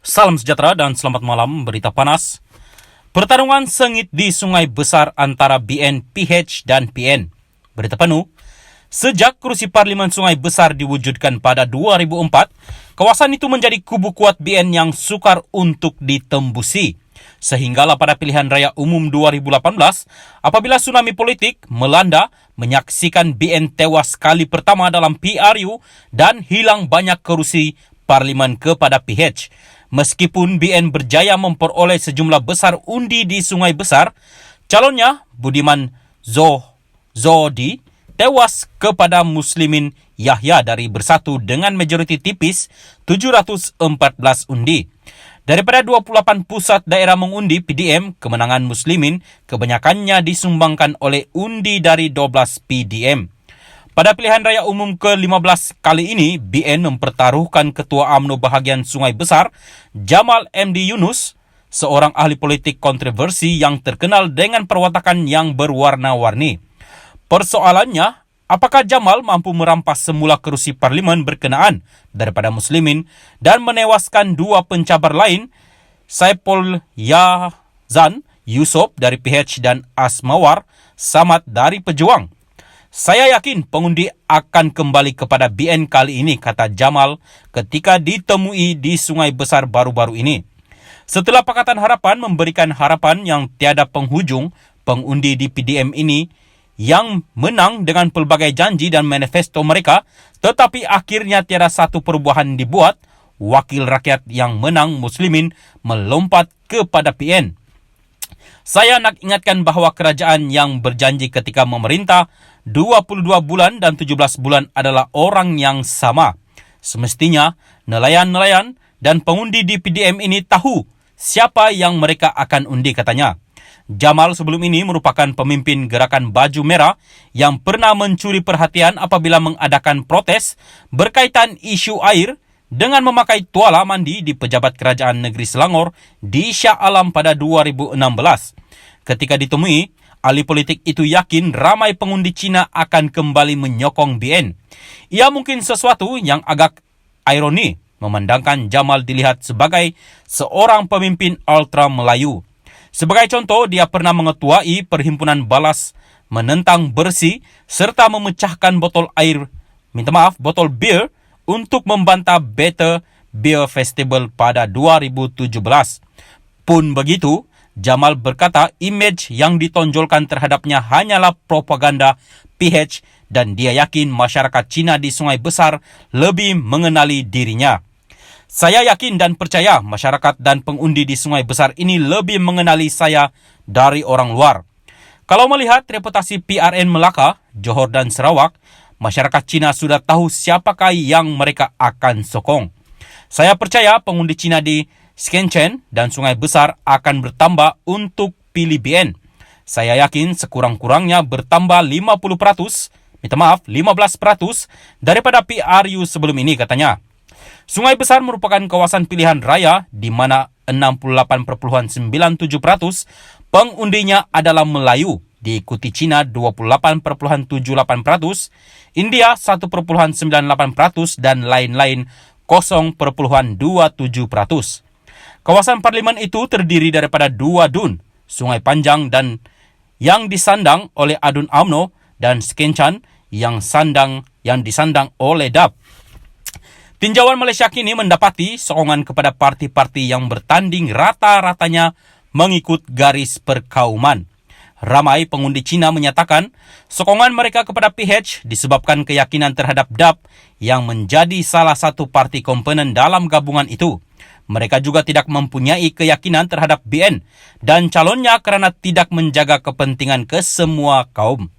Salam sejahtera dan selamat malam. Berita panas. Pertarungan sengit di Sungai Besar antara BN, PH dan PN. Berita penuh. Sejak kerusi Parlimen Sungai Besar diwujudkan pada 2004, kawasan itu menjadi kubu kuat BN yang sukar untuk ditembusi. Sehinggalah pada pilihan raya umum 2018, apabila tsunami politik melanda, menyaksikan BN tewas kali pertama dalam PRU dan hilang banyak kerusi Parlimen kepada PH. Meskipun BN berjaya memperoleh sejumlah besar undi di Sungai Besar, calonnya Budiman Zodi tewas kepada Muslimin Yahya dari Bersatu dengan majoriti tipis 714 undi. Daripada 28 pusat daerah mengundi PDM, kemenangan Muslimin kebanyakannya disumbangkan oleh undi dari 12 PDM. Pada pilihan raya umum ke-15 kali ini, BN mempertaruhkan Ketua UMNO bahagian Sungai Besar, Jamal MD Yunus, seorang ahli politik kontroversi yang terkenal dengan perwatakan yang berwarna-warni. Persoalannya, apakah Jamal mampu merampas semula kerusi parlimen berkenaan daripada Muslimin dan menewaskan dua pencabar lain, Saipul Yazan Yusof dari PH dan Asmawar Samad dari Pejuang? Saya yakin pengundi akan kembali kepada BN kali ini, kata Jamal ketika ditemui di Sungai Besar baru-baru ini. Setelah Pakatan Harapan memberikan harapan yang tiada penghujung, pengundi di PDM ini yang menang dengan pelbagai janji dan manifesto mereka, tetapi akhirnya tiada satu perubahan dibuat, wakil rakyat yang menang Muslimin melompat kepada PN. Saya nak ingatkan bahawa kerajaan yang berjanji ketika memerintah 22 bulan dan 17 bulan adalah orang yang sama. Semestinya nelayan-nelayan dan pengundi di PDM ini tahu siapa yang mereka akan undi, katanya. Jamal sebelum ini merupakan pemimpin gerakan baju merah yang pernah mencuri perhatian apabila mengadakan protes berkaitan isu air dengan memakai tuala mandi di pejabat kerajaan negeri Selangor di Shah Alam pada 2016. Ketika ditemui, ahli politik itu yakin ramai pengundi Cina akan kembali menyokong BN. Ia mungkin sesuatu yang agak ironi memandangkan Jamal dilihat sebagai seorang pemimpin ultra Melayu. Sebagai contoh, dia pernah mengetuai perhimpunan balas menentang bersih serta memecahkan botol bir untuk membantah Better Beer Festival pada 2017. Pun begitu, Jamal berkata imej yang ditonjolkan terhadapnya hanyalah propaganda PH dan dia yakin masyarakat Cina di Sungai Besar lebih mengenali dirinya. Saya yakin dan percaya masyarakat dan pengundi di Sungai Besar ini lebih mengenali saya dari orang luar. Kalau melihat reputasi PRN Melaka, Johor dan Sarawak, masyarakat Cina sudah tahu siapakah yang mereka akan sokong. Saya percaya pengundi Cina di Skenchen dan Sungai Besar akan bertambah untuk pilih BN. Saya yakin sekurang-kurangnya bertambah 15% daripada PRU sebelum ini, katanya. Sungai Besar merupakan kawasan pilihan raya di mana 68,97% pengundinya adalah Melayu, diikuti Cina 28,78%, India 1,98% dan lain-lain 0,27%. Kawasan parlimen itu terdiri daripada dua dun, Sungai Panjang dan yang disandang oleh Adun UMNO dan Skenchen yang disandang oleh DAP. Tinjauan Malaysia kini mendapati sokongan kepada parti-parti yang bertanding rata-ratanya mengikut garis perkauman. Ramai pengundi Cina menyatakan sokongan mereka kepada PH disebabkan keyakinan terhadap DAP yang menjadi salah satu parti komponen dalam gabungan itu. Mereka juga tidak mempunyai keyakinan terhadap BN dan calonnya kerana tidak menjaga kepentingan kesemua kaum.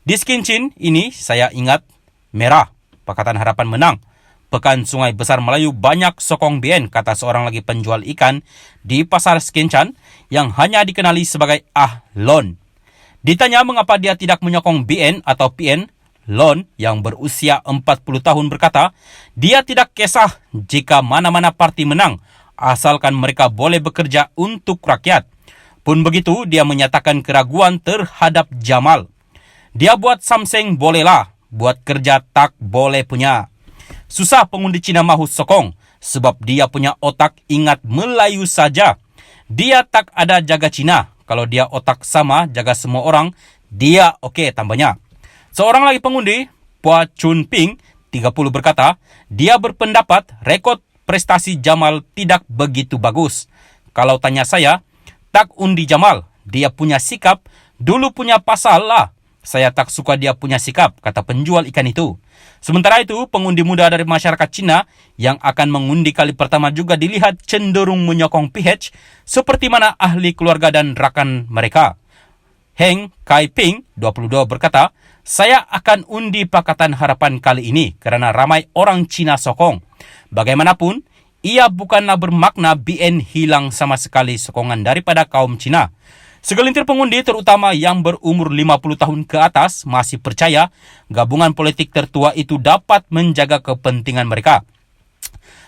Di Skenchen ini saya ingat merah, Pakatan Harapan menang. Pekan Sungai Besar Melayu banyak sokong BN, kata seorang lagi penjual ikan di pasar Skenchen yang hanya dikenali sebagai Lon. Ditanya mengapa dia tidak menyokong BN atau PN, Lon yang berusia 40 tahun berkata, dia tidak kisah jika mana-mana parti menang, asalkan mereka boleh bekerja untuk rakyat. Pun begitu, dia menyatakan keraguan terhadap Jamal. Dia buat something bolehlah, buat kerja tak boleh punya. Susah pengundi Cina mahu sokong. sebab dia punya otak ingat Melayu saja. Dia tak ada jaga Cina. Kalau dia otak sama jaga semua orang, dia okey tambahnya. Seorang lagi pengundi, Pua Chun Ping, 30 berkata, dia berpendapat rekod prestasi Jamal tidak begitu bagus. Kalau tanya saya, tak undi Jamal. Dia punya sikap, dulu punya pasal lah. Saya tak suka dia punya sikap, kata penjual ikan itu. Sementara itu, pengundi muda dari masyarakat Cina yang akan mengundi kali pertama juga dilihat cenderung menyokong PH seperti mana ahli keluarga dan rakan mereka. Heng Kai Ping, 22 berkata, saya akan undi Pakatan Harapan kali ini kerana ramai orang Cina sokong. Bagaimanapun, ia bukanlah bermakna BN hilang sama sekali sokongan daripada kaum Cina. Segelintir pengundi terutama yang berumur 50 tahun ke atas masih percaya gabungan politik tertua itu dapat menjaga kepentingan mereka.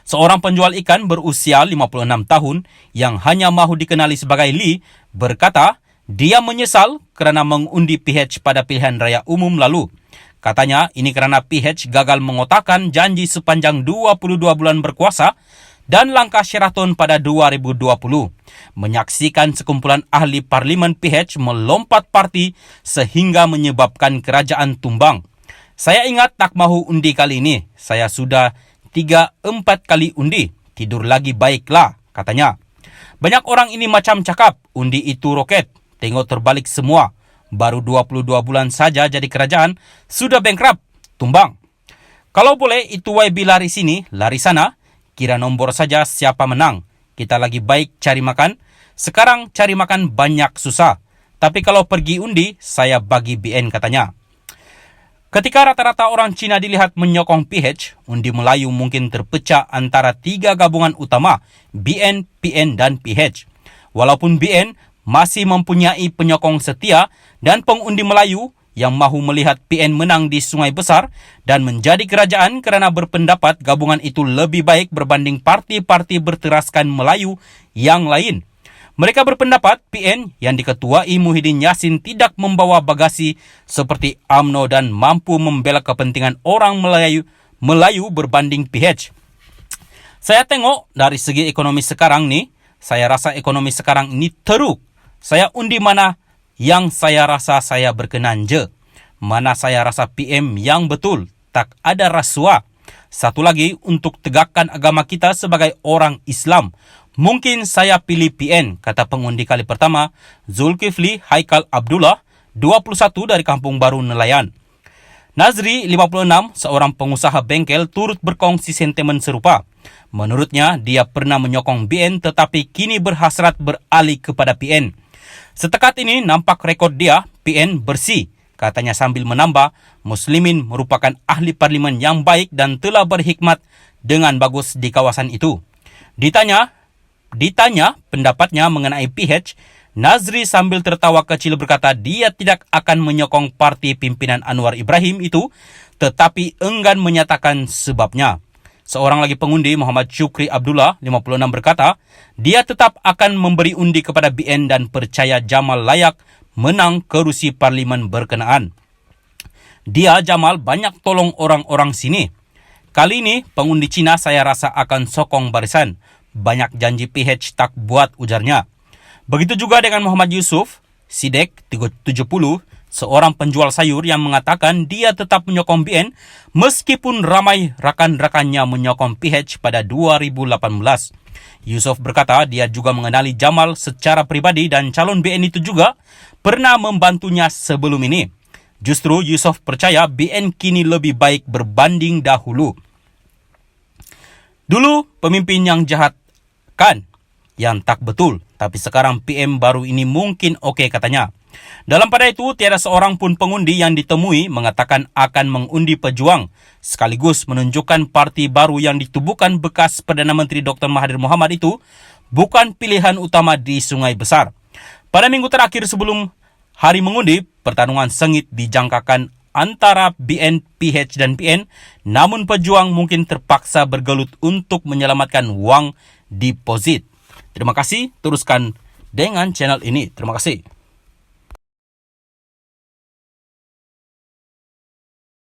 Seorang penjual ikan berusia 56 tahun yang hanya mahu dikenali sebagai Lee berkata dia menyesal kerana mengundi PH pada pilihan raya umum lalu. Katanya ini kerana PH gagal mengotakkan janji sepanjang 22 bulan berkuasa dan langkah Sheraton pada 2020. Menyaksikan sekumpulan ahli parlimen PH melompat parti sehingga menyebabkan kerajaan tumbang. Saya ingat tak mahu undi kali ini. Saya sudah 3-4 kali undi. Tidur lagi baiklah, katanya. Banyak orang ini macam cakap, undi itu roket. Tengok terbalik semua. Baru 22 bulan saja jadi kerajaan, sudah bankrupt, tumbang. Kalau boleh, itu YB lari sini, lari sana. Kira nombor saja siapa menang. Kita lagi baik cari makan. Sekarang cari makan banyak susah. Tapi kalau pergi undi, saya bagi BN, katanya. Ketika rata-rata orang Cina dilihat menyokong PH, undi Melayu mungkin terpecah antara 3 gabungan utama, BN, PN dan PH. Walaupun BN masih mempunyai penyokong setia dan pengundi Melayu yang mahu melihat PN menang di Sungai Besar dan menjadi kerajaan kerana berpendapat gabungan itu lebih baik berbanding parti-parti berteraskan Melayu yang lain. Mereka berpendapat PN yang diketuai Muhyiddin Yassin tidak membawa bagasi seperti UMNO dan mampu membela kepentingan orang Melayu berbanding PH. Saya tengok dari segi ekonomi sekarang ni, saya rasa ekonomi sekarang ini teruk. Saya undi mana yang saya rasa saya berkenan je. Mana saya rasa PM yang betul. Tak ada rasuah. Satu lagi, untuk tegakkan agama kita sebagai orang Islam. Mungkin saya pilih PN, kata pengundi kali pertama, Zulkifli Haikal Abdullah, 21 dari Kampung Baru Nelayan. Nazri, 56, seorang pengusaha bengkel, turut berkongsi sentimen serupa. Menurutnya, dia pernah menyokong BN tetapi kini berhasrat beralih kepada PN. Setekat ini nampak rekod dia, PN bersih. Katanya sambil menambah, Muslimin merupakan ahli parlimen yang baik dan telah berhikmat dengan bagus di kawasan itu. Ditanya pendapatnya mengenai PH, Nazri sambil tertawa kecil berkata dia tidak akan menyokong parti pimpinan Anwar Ibrahim itu, tetapi enggan menyatakan sebabnya. Seorang lagi pengundi, Muhammad Syukri Abdullah, 56 berkata, dia tetap akan memberi undi kepada BN dan percaya Jamal layak menang kerusi parlimen berkenaan. Dia, Jamal, banyak tolong orang-orang sini. Kali ini, pengundi Cina saya rasa akan sokong barisan. Banyak janji PH tak buat, ujarnya. Begitu juga dengan Muhammad Yusuf, Sidek, 70, seorang penjual sayur yang mengatakan dia tetap menyokong BN meskipun ramai rakan-rakannya menyokong PH pada 2018. Yusuf berkata dia juga mengenali Jamal secara pribadi dan calon BN itu juga pernah membantunya sebelum ini. Justru Yusuf percaya BN kini lebih baik berbanding dahulu. Dulu pemimpin yang jahat kan, yang tak betul, tapi sekarang PM baru ini mungkin okey, katanya. Dalam pada itu, tiada seorang pun pengundi yang ditemui mengatakan akan mengundi Pejuang, sekaligus menunjukkan parti baru yang ditubuhkan bekas Perdana Menteri Dr. Mahathir Mohamad itu bukan pilihan utama di Sungai Besar. Pada minggu terakhir sebelum hari mengundi, pertarungan sengit dijangkakan antara BN, PH dan PN, namun Pejuang mungkin terpaksa bergelut untuk menyelamatkan wang deposit. Terima kasih, teruskan dengan channel ini. Terima kasih.